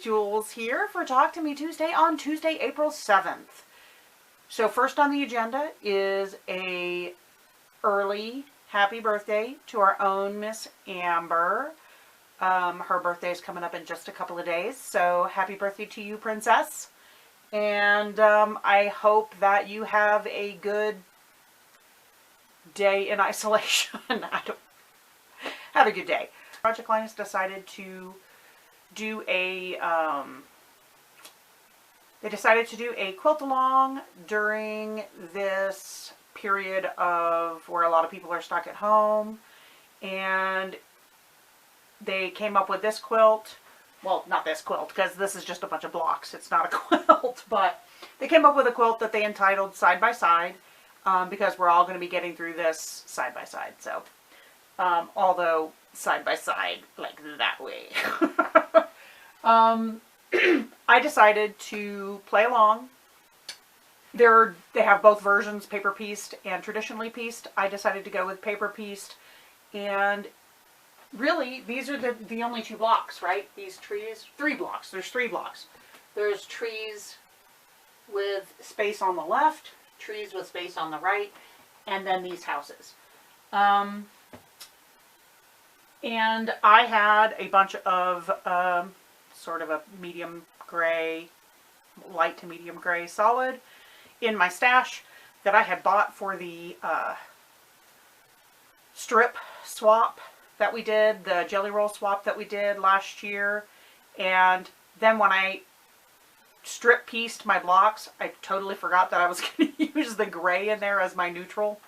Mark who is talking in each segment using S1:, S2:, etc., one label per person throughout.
S1: Jules here for Talk to Me Tuesday on Tuesday, April 7th. So first on the agenda is a early happy birthday to our own Miss Amber. Her birthday is coming up in just a couple of days, so happy birthday to you, Princess. And I hope that you have a good day in isolation. Have a good day. Project Linus decided to do a Quiltalong during this period of where a lot of people are stuck at home, and they came up with this quilt. Well, not this quilt, because this is just a bunch of blocks. It's not a quilt, but they came up with a quilt that they entitled Side by Side, because we're all going to be getting through this side by side. So, although side by side, like that way. I decided to play along. They have both versions, paper pieced and traditionally pieced. I decided to go with paper pieced, and really, these are the only two blocks, right? These trees, 3 blocks. There's 3 blocks. There's trees with space on the left, trees with space on the right, and then these houses. And I had a bunch of sort of a medium gray, light to medium gray solid in my stash that I had bought for the strip swap that we did, the jelly roll swap that we did last year. And then when I strip pieced my blocks, I totally forgot that I was going to use the gray in there as my neutral.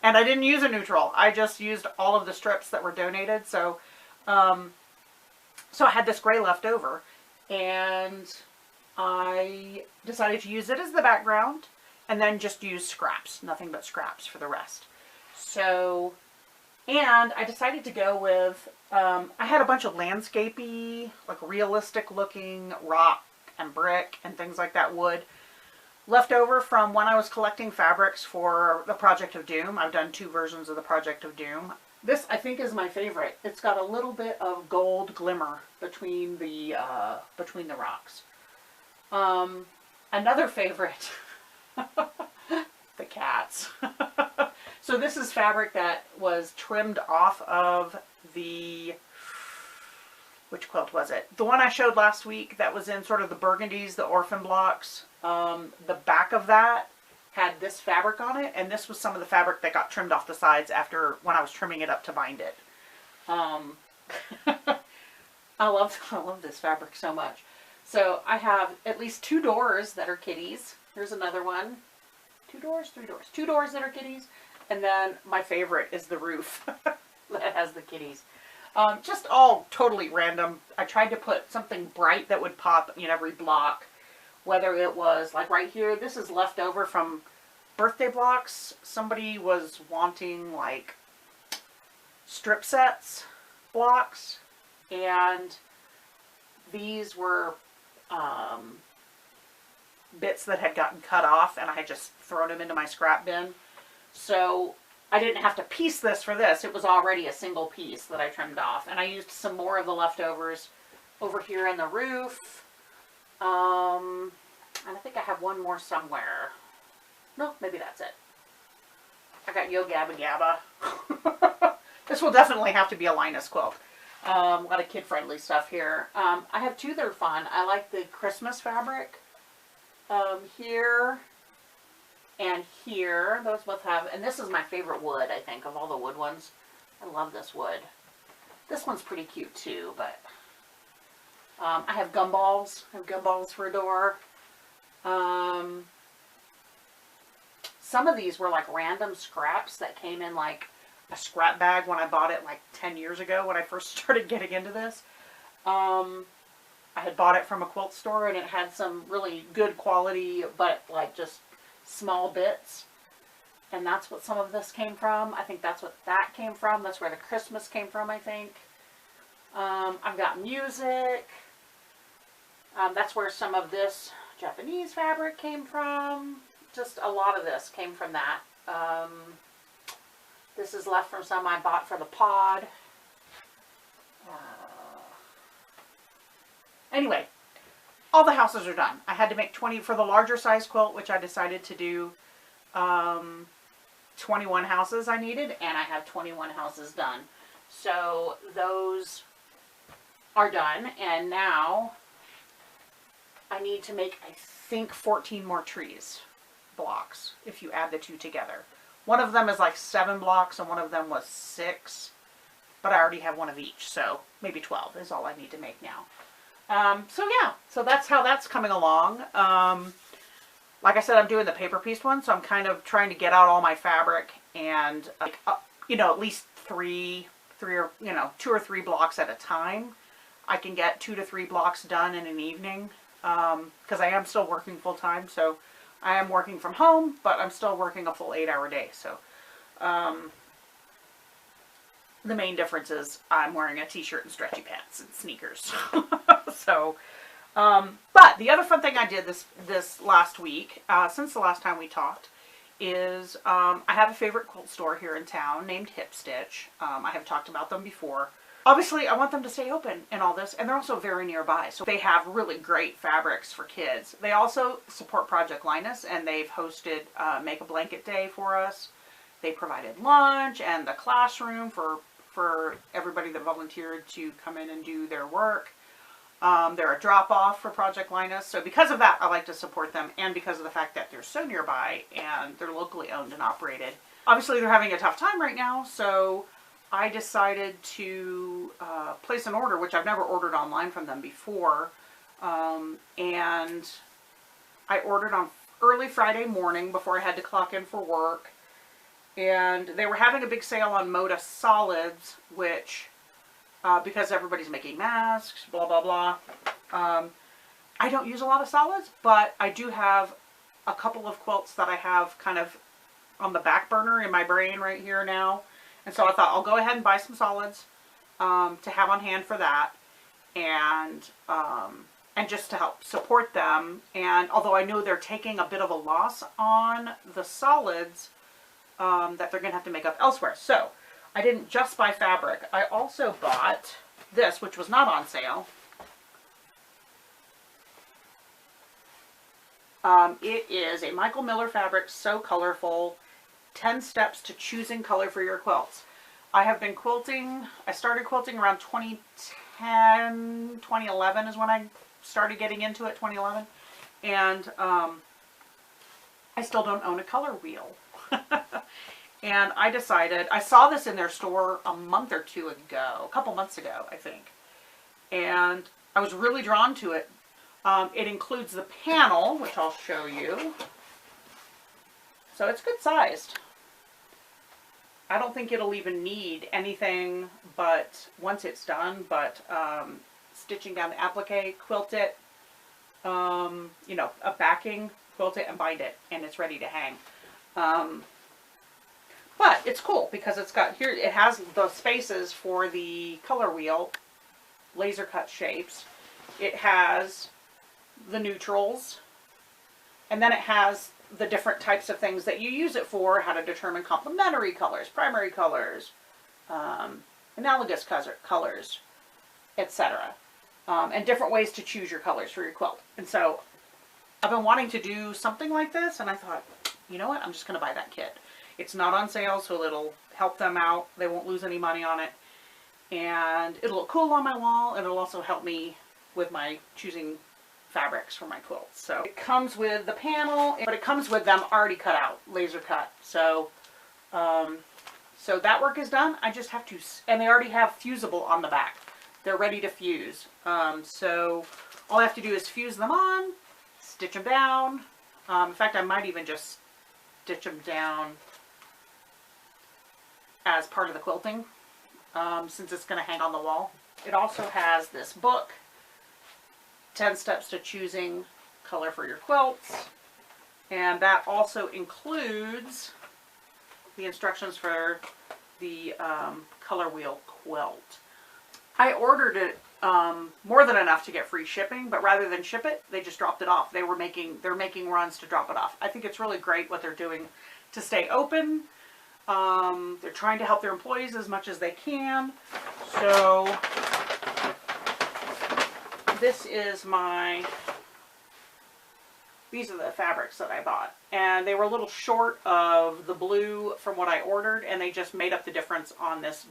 S1: And I didn't use a neutral. I just used all of the strips that were donated. So, so I had this gray left over, and I decided to use it as the background and then just use scraps, nothing but scraps for the rest. So, and I decided to go with, I had a bunch of landscapey, like realistic looking rock and brick and things like that, wood, left over from when I was collecting fabrics for the Project of Doom. I've done 2 versions of the Project of Doom. This, I think, is my favorite. It's got a little bit of gold glimmer between the rocks. Another favorite, the cats. So this is fabric that was trimmed off of the, which quilt was it? The one I showed last week that was in sort of the burgundies, the orphan blocks. The back of that had this fabric on it, and this was some of the fabric that got trimmed off the sides after when I was trimming it up to bind it. I love this fabric so much. So I have at least 2 doors that are kitties. Here's another one. 2 doors, 3 doors. 2 doors that are kitties. And then my favorite is the roof that has the kitties. Just all totally random. I tried to put something bright that would pop in every block. Whether it was, like right here, this is left over from birthday blocks. Somebody was wanting, like, strip sets blocks. And these were bits that had gotten cut off, and I had just thrown them into my scrap bin. So I didn't have to piece this for this. It was already a single piece that I trimmed off. And I used some more of the leftovers over here in the roof. And I think I have one more somewhere. No, maybe that's it. I got Yo Gabba Gabba. This will definitely have to be a Linus quilt. A lot of kid-friendly stuff here. I have 2 that are fun. I like the Christmas fabric. Here and here. Those both have, and this is my favorite wood, I think, of all the wood ones. I love this wood. This one's pretty cute too, but I have gumballs. I have gumballs for a door. Some of these were like random scraps that came in like a scrap bag when I bought it like 10 years ago when I first started getting into this. I had bought it from a quilt store, and it had some really good quality, but like just small bits. And that's what some of this came from. I think that's what that came from. That's where the Christmas came from, I think. I've got music. That's where some of this Japanese fabric came from. Just a lot of this came from that. This is left from some I bought for the pod. Anyway, all the houses are done. I had to make 20 for the larger size quilt, which I decided to do 21 houses I needed, and I have 21 houses done. So those are done, and now I need to make, I think, 14 more trees blocks if you add the two together. One of them is like 7 blocks and one of them was 6, but I already have one of each, so maybe 12 is all I need to make now. So yeah, so that's how that's coming along. Like I said, I'm doing the paper piece one, so I'm kind of trying to get out all my fabric and, you know, at least 2 or 3 blocks at a time. I can get 2 to 3 blocks done in an evening, because I am still working full time, so I am working from home, but I'm still working a full 8-hour day, so, the main difference is I'm wearing a t-shirt and stretchy pants and sneakers. So, but the other fun thing I did this last week, since the last time we talked, is I have a favorite quilt store here in town named Hip Stitch. I have talked about them before. Obviously, I want them to stay open and all this, and they're also very nearby, so they have really great fabrics for kids. They also support Project Linus, and they've hosted Make a Blanket Day for us. They provided lunch and the classroom for everybody that volunteered to come in and do their work. They're a drop-off for Project Linus, so because of that, I like to support them, and because of the fact that they're so nearby and they're locally owned and operated. Obviously, they're having a tough time right now, so I decided to place an order, which I've never ordered online from them before, and I ordered on early Friday morning before I had to clock in for work, and they were having a big sale on Moda solids, which, because everybody's making masks, blah, blah, blah, I don't use a lot of solids, but I do have a couple of quilts that I have kind of on the back burner in my brain right here now. And so I thought I'll go ahead and buy some solids to have on hand for that, and just to help support them. And although I know they're taking a bit of a loss on the solids, that they're going to have to make up elsewhere. So I didn't just buy fabric. I also bought this, which was not on sale. It is a Michael Miller fabric, So Colorful, 10 Steps to Choosing Color for Your Quilts. I have been quilting, I started quilting around 2010, 2011 is when I started getting into it, 2011. And I still don't own a color wheel. And I decided, I saw this in their store a month or two ago, a couple months ago, I think. And I was really drawn to it. It includes the panel, which I'll show you. So it's good sized. I don't think it'll even need anything but, once it's done, but stitching down the applique, quilt it, you know, a backing, quilt it and bind it, and it's ready to hang. But it's cool because it's got, here it has the spaces for the color wheel, laser cut shapes. It has the neutrals, and then it has the different types of things that you use it for, how to determine complementary colors, primary colors, analogous colors, etc. And different ways to choose your colors for your quilt. And so I've been wanting to do something like this, and I thought, you know what, I'm just going to buy that kit. It's not on sale, so it'll help them out. They won't lose any money on it. And it'll look cool on my wall, and it'll also help me with my choosing fabrics for my quilts. So it comes with the panel, but it comes with them already cut out, laser cut. So, so that work is done. I just have to, and they already have fusible on the back. They're ready to fuse. So all I have to do is fuse them on, stitch them down. In fact, I might even just stitch them down as part of the quilting, since it's going to hang on the wall. It also has this book, 10 Steps to Choosing Color for Your Quilts, and that also includes the instructions for the color wheel quilt. I ordered it more than enough to get free shipping, but rather than ship it, they just dropped it off. They're making runs to drop it off. I think it's really great what they're doing to stay open. They're trying to help their employees as much as they can. So this is my these are the fabrics that I bought. And they were a little short of the blue from what I ordered, and they just made up the difference on this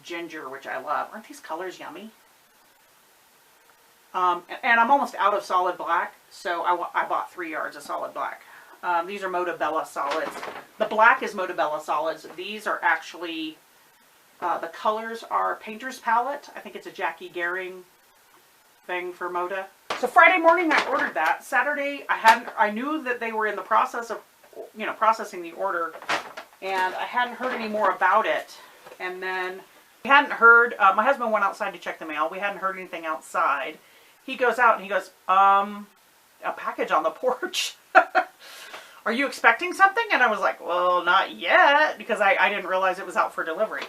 S1: ginger, which I love. Aren't these colors yummy? And I'm almost out of solid black, so I bought 3 yards of solid black. These are Moda Bella solids. The black is Moda Bella solids. These are actually, the colors are Painter's Palette. I think it's a Jackie Gehring thing for Moda. So Friday morning I ordered that. Saturday I knew that they were in the process of, you know, processing the order, and I hadn't heard any more about it. And then we hadn't heard, my husband went outside to check the mail. We hadn't heard anything outside. He goes out and he goes, a package on the porch. Are you expecting something? And I was like, well, not yet, because I didn't realize it was out for delivery.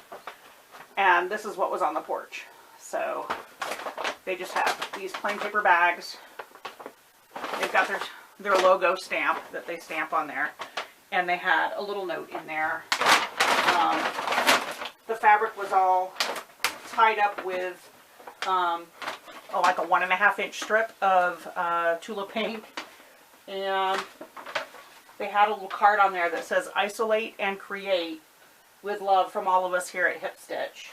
S1: And this is what was on the porch. So they just have these plain paper bags. They've got their logo stamp that they stamp on there. And they had a little note in there. The fabric was all tied up with like a 1.5 inch strip of Tula paint. And they had a little card on there that says, isolate and create with love from all of us here at Hip Stitch.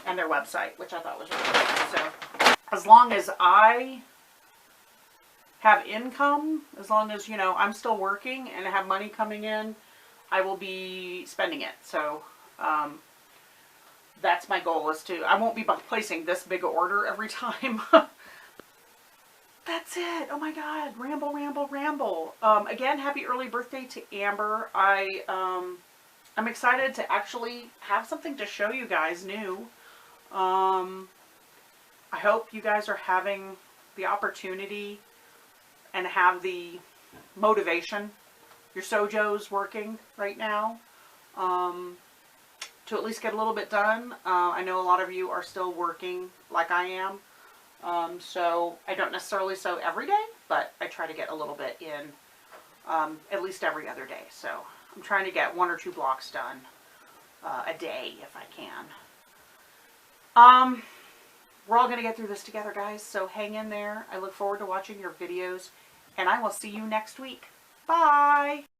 S1: And their website, which I thought was really good. So as long as I have income, as long as, you know, I'm still working and have money coming in, I will be spending it. So that's my goal, is to, I won't be placing this big order every time. That's it. Oh my God. Ramble, ramble, ramble. Again, happy early birthday to Amber. I'm excited to actually have something to show you guys new. I hope you guys are having the opportunity and have the motivation. Your Sojo's working right now. To at least get a little bit done. I know a lot of you are still working like I am. So I don't necessarily sew every day, but I try to get a little bit in at least every other day. So I'm trying to get 1 or 2 blocks done a day if I can. We're all going to get through this together, guys, so hang in there. I look forward to watching your videos, and I will see you next week. Bye!